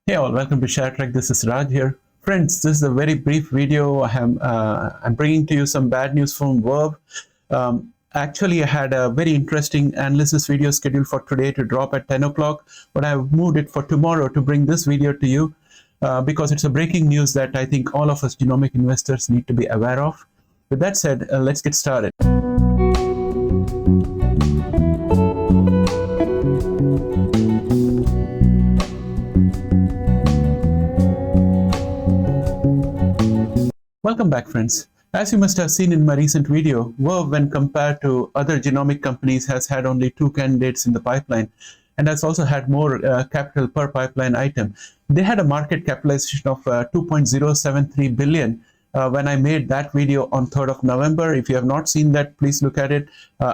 Hey all, welcome to ShareTrack. This is Raj here. Friends, this is a very brief video. I'm bringing to you some bad news from Verve. Actually, I had a very interesting analysis video scheduled for today to drop at 10 o'clock, but I've moved it for tomorrow to bring this video to you because it's a breaking news that I think all of us genomic investors need to be aware of. With that said, let's get started. Welcome back, friends. As you must have seen in my recent video, Verve, when compared to other genomic companies, has had only 2 candidates in the pipeline and has also had more capital per pipeline item. They had a market capitalization of 2.073 billion when I made that video on 3rd of November. If you have not seen that, please look at it.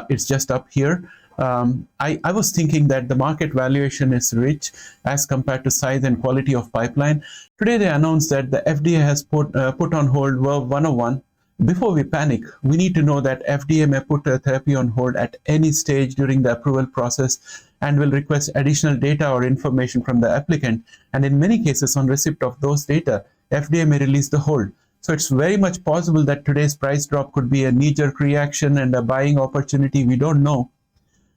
It's just up here. I was thinking that the market valuation is rich as compared to size and quality of pipeline. Today they announced that the FDA has put on hold Verve 101. Before we panic, we need to know that FDA may put a therapy on hold at any stage during the approval process and will request additional data or information from the applicant. And in many cases, on receipt of those data, FDA may release the hold. So it's very much possible that today's price drop could be a knee-jerk reaction and a buying opportunity. We don't know.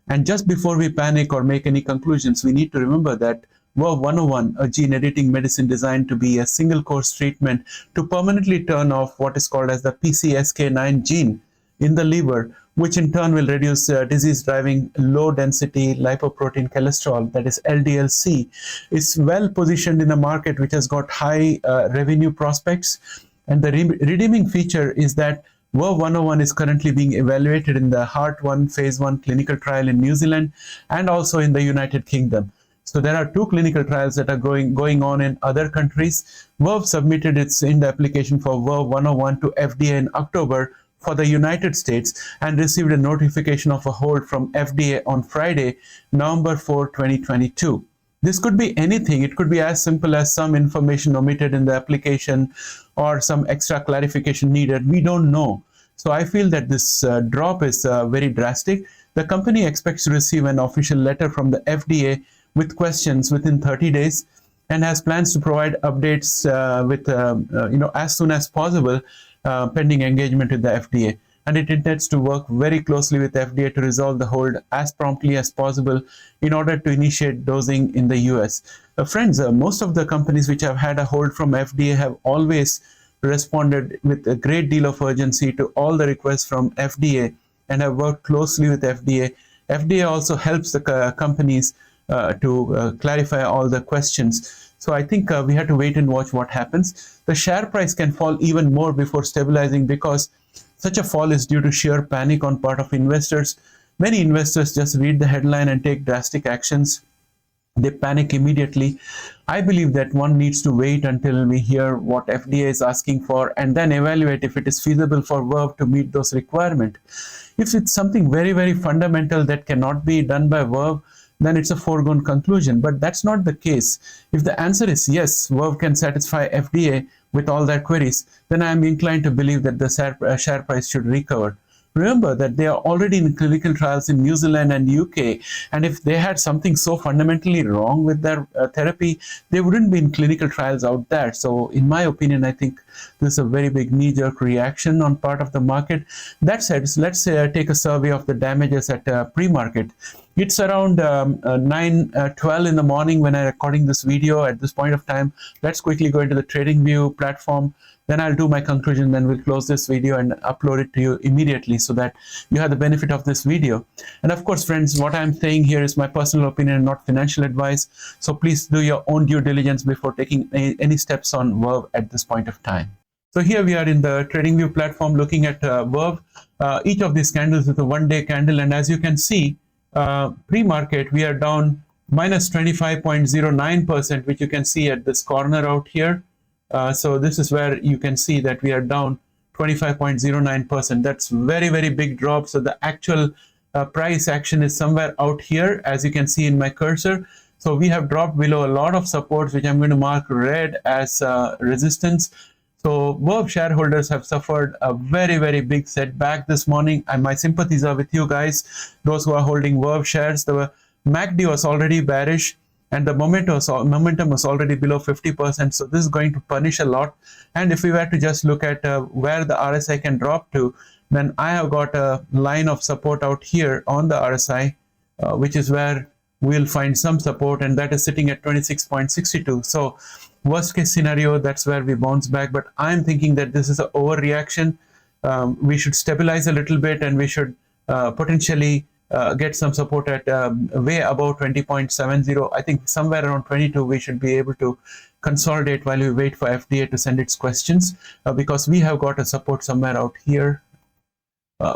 And just before we panic or make any conclusions, we need to remember that Verve 101, a gene editing medicine designed to be a single course treatment to permanently turn off what is called as the PCSK9 gene in the liver, which in turn will reduce disease-driving low-density lipoprotein cholesterol, that is LDL-C, is well positioned in a market which has got high revenue prospects. And the redeeming feature is that Verve 101 is currently being evaluated in the Heart-1 phase 1 clinical trial in New Zealand and also in the United Kingdom. So there are 2 clinical trials that are going on in other countries. Verve submitted its IND application for Verve 101 to FDA in October for the United States and received a notification of a hold from FDA on Friday, November 4, 2022. This could be anything. It could be as simple as some information omitted in the application or some extra clarification needed. We don't know. So I feel that this drop is very drastic. The company expects to receive an official letter from the FDA with questions within 30 days and has plans to provide updates as soon as possible pending engagement with the FDA. And it intends to work very closely with FDA to resolve the hold as promptly as possible in order to initiate dosing in the US. Friends, most of the companies which have had a hold from FDA have always responded with a great deal of urgency to all the requests from FDA and have worked closely with FDA. FDA also helps the companies to clarify all the questions. So I think we have to wait and watch what happens. The share price can fall even more before stabilizing because such a fall is due to sheer panic on part of investors. Many investors just read the headline and take drastic actions. They panic immediately. I believe that one needs to wait until we hear what FDA is asking for and then evaluate if it is feasible for Verve to meet those requirements. If it's something very, very fundamental that cannot be done by Verve, then it's a foregone conclusion. But that's not the case. If the answer is yes, Verve can satisfy FDA with all their queries, then I am inclined to believe that the share price should recover. Remember that they are already in clinical trials in New Zealand and UK, and if they had something so fundamentally wrong with their therapy, they wouldn't be in clinical trials out there. So in my opinion, I think this is a very big knee-jerk reaction on part of the market. That said, let's take a survey of the damages at pre-market. It's around 9:12 in the morning when I'm recording this video at this point of time. Let's quickly go into the TradingView platform. Then I'll do my conclusion, then we'll close this video and upload it to you immediately so that you have the benefit of this video. And of course, friends, what I'm saying here is my personal opinion, not financial advice. So please do your own due diligence before taking any steps on Verve at this point of time. So here we are in the TradingView platform looking at Verve. Each of these candles is a one-day candle. And as you can see, pre-market, we are down minus 25.09%, which you can see at this corner out here. So this is where you can see that we are down 25.09%. That's very, very big drop. So the actual price action is somewhere out here, as you can see in my cursor. So we have dropped below a lot of supports, which I'm going to mark red as resistance. So Verve shareholders have suffered a very, very big setback this morning, and my sympathies are with you guys, those who are holding Verve shares. The MACD was already bearish. and the momentum was already below 50%. So this is going to punish a lot. And if we were to just look at where the RSI can drop to, then I have got a line of support out here on the RSI, which is where we'll find some support, and that is sitting at 26.62. So worst case scenario, that's where we bounce back. But I'm thinking that this is an overreaction. We should stabilize a little bit, and we should potentially get some support at way above 20.70. I think somewhere around 22 we should be able to consolidate while we wait for FDA to send its questions, because we have got a support somewhere out here,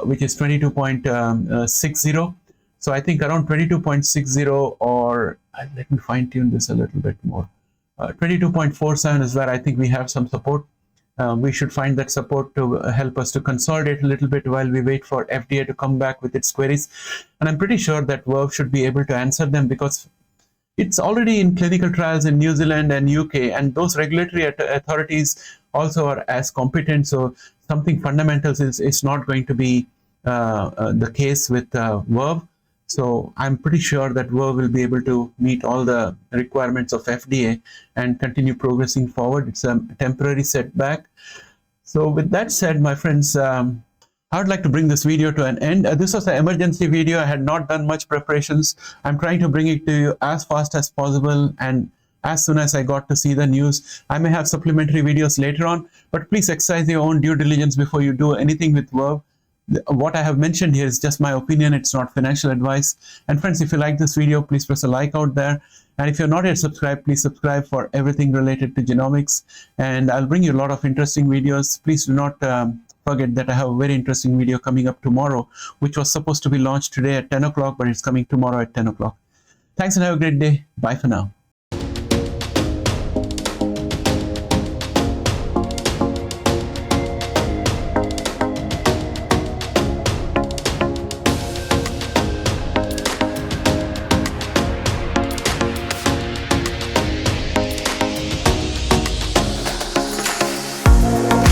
which is 22.60. So I think around 22.60, or let me fine tune this a little bit more. 22.47 is where I think we have some support. We should find that support to help us to consolidate a little bit while we wait for FDA to come back with its queries. And I'm pretty sure that Verve should be able to answer them, because it's already in clinical trials in New Zealand and UK, and those regulatory authorities also are as competent. So something fundamentals is not going to be the case with Verve. So I'm pretty sure that Verve will be able to meet all the requirements of FDA and continue progressing forward. It's a temporary setback. So with that said, my friends, I would like to bring this video to an end. This was an emergency video. I had not done much preparations. I'm trying to bring it to you as fast as possible, and as soon as I got to see the news. I may have supplementary videos later on, but please exercise your own due diligence before you do anything with Verve. What I have mentioned here is just my opinion. It's not financial advice. And friends, if you like this video, please press a like out there. And if you're not yet subscribed, please subscribe for everything related to genomics. And I'll bring you a lot of interesting videos. Please do not forget that I have a very interesting video coming up tomorrow, which was supposed to be launched today at 10 o'clock, but it's coming tomorrow at 10 o'clock. Thanks and have a great day. Bye for now.